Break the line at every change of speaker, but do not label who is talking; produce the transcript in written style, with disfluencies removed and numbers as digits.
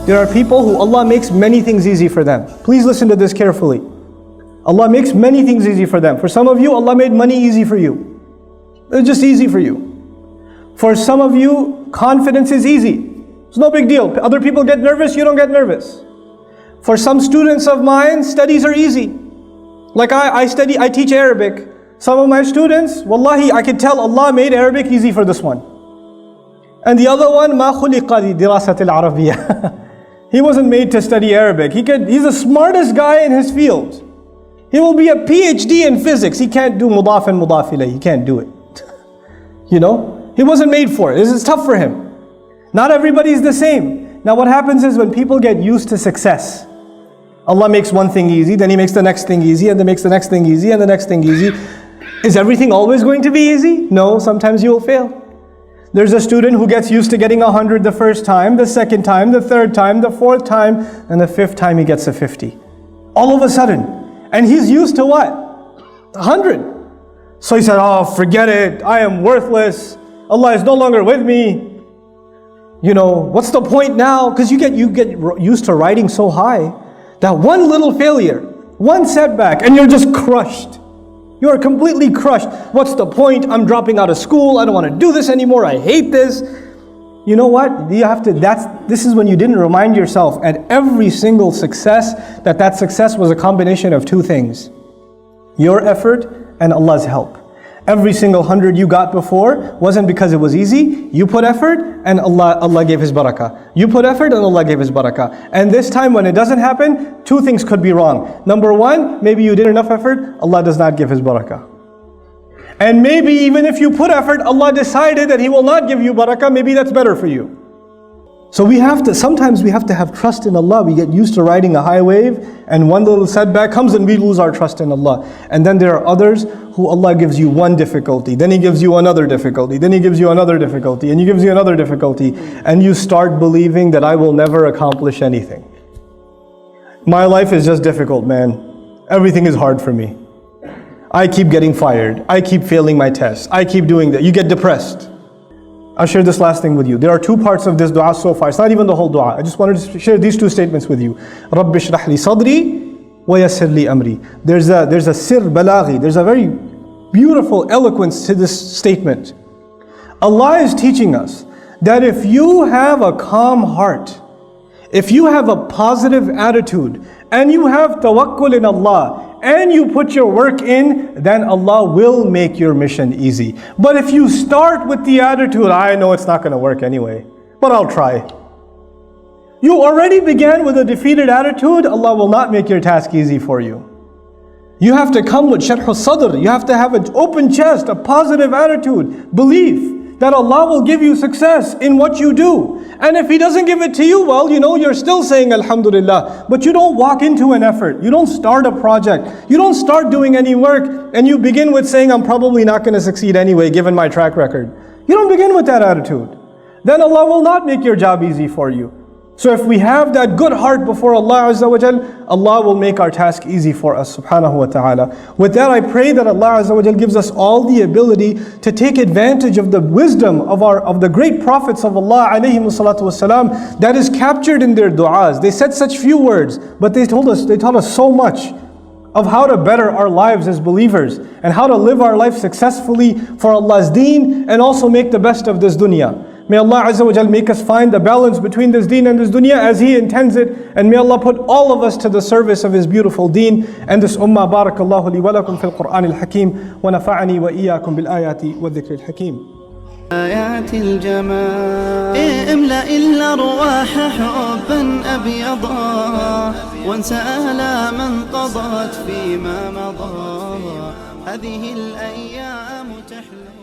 There are people who Allah makes many things easy for them. Please listen to this carefully. Allah makes many things easy for them. For some of you, Allah made money easy for you. It's just easy for you. For some of you, confidence is easy. It's no big deal. Other people get nervous, you don't get nervous. For some students of mine, studies are easy. Like I teach Arabic. Some of my students, wallahi, I can tell Allah made Arabic easy for this one. And the other one, ما خلق لدراسة العربية. He wasn't made to study Arabic. He's the smartest guy in his field. He will be a PhD in physics. He can't do mudaf and mudaf ilayh. He can't do it. You know? He wasn't made for it. This is tough for him. Not everybody's the same. Now what happens is when people get used to success, Allah makes one thing easy, then He makes the next thing easy, and then makes the next thing easy, and the next thing easy. Is everything always going to be easy? No, sometimes you will fail. There's a student who gets used to getting 100 the first time, the second time, the third time, the fourth time, and the fifth time he gets a 50. All of a sudden. And he's used to what? 100. So he said, oh, forget it. I am worthless. Allah is no longer with me. You know, what's the point now? Because you get used to riding so high that one little failure, one setback, and you're just crushed. You are completely crushed. What's the point? I'm dropping out of school. I don't want to do this anymore. I hate this. You know what? This is when you didn't remind yourself at every single success that success was a combination of two things. Your effort and Allah's help. Every single 100 you got before wasn't because it was easy. You put effort and Allah gave His barakah. You put effort and Allah gave His barakah. And this time when it doesn't happen, two things could be wrong. Number one, maybe you did enough effort, Allah does not give His barakah. And maybe even if you put effort, Allah decided that He will not give you barakah, maybe that's better for you. So sometimes we have to have trust in Allah. We get used to riding a high wave and one little setback comes and we lose our trust in Allah. And then there are others who Allah gives you one difficulty, then He gives you another difficulty, then He gives you another difficulty, and He gives you another difficulty, and you start believing that I will never accomplish anything. My life is just difficult, man. Everything is hard for me. I keep getting fired. I keep failing my tests. I keep doing that. You get depressed. I'll share this last thing with you. There are two parts of this dua so far. It's not even the whole dua. I just wanted to share these two statements with you. رَبِّ اشْرَحْ لِي صَدْرِي وَيَسِّرْ لِي أَمْرِي. There's a sir balaghi. There's a very beautiful eloquence to this statement. Allah is teaching us that if you have a calm heart, if you have a positive attitude, and you have tawakkul in Allah, and you put your work in, then Allah will make your mission easy. But if you start with the attitude, I know it's not going to work anyway, but I'll try. You already began with a defeated attitude, Allah will not make your task easy for you. You have to come with sharh al-sadr. You have to have an open chest, a positive attitude, belief that Allah will give you success in what you do. And if He doesn't give it to you, well, you know, you're still saying Alhamdulillah. But you don't walk into an effort. You don't start a project. You don't start doing any work. And you begin with saying, I'm probably not going to succeed anyway, given my track record. You don't begin with that attitude. Then Allah will not make your job easy for you. So if we have that good heart before Allah Azza wa Jal, Allah will make our task easy for us, subhanahu wa ta'ala. With that, I pray that Allah Azza wa Jal gives us all the ability to take advantage of the wisdom of the great prophets of Allah alayhimu salatu wasalam that is captured in their du'as. They said such few words, but they taught us so much of how to better our lives as believers and how to live our life successfully for Allah's deen and also make the best of this dunya. May Allah Azza wa Jal make us find the balance between this deen and this dunya as He intends it. And may Allah put all of us to the service of His beautiful deen and this ummah. Barakallahu li wa lakum fil Qur'an al-Hakim wa nafa'ani wa iyyakum bil ayati wa dhikri al-Hakim.
آيات الجمال املأ الأرواح حبا أبيضا وانسى آلاما قضت فيما مضى هذه الأيام تحلو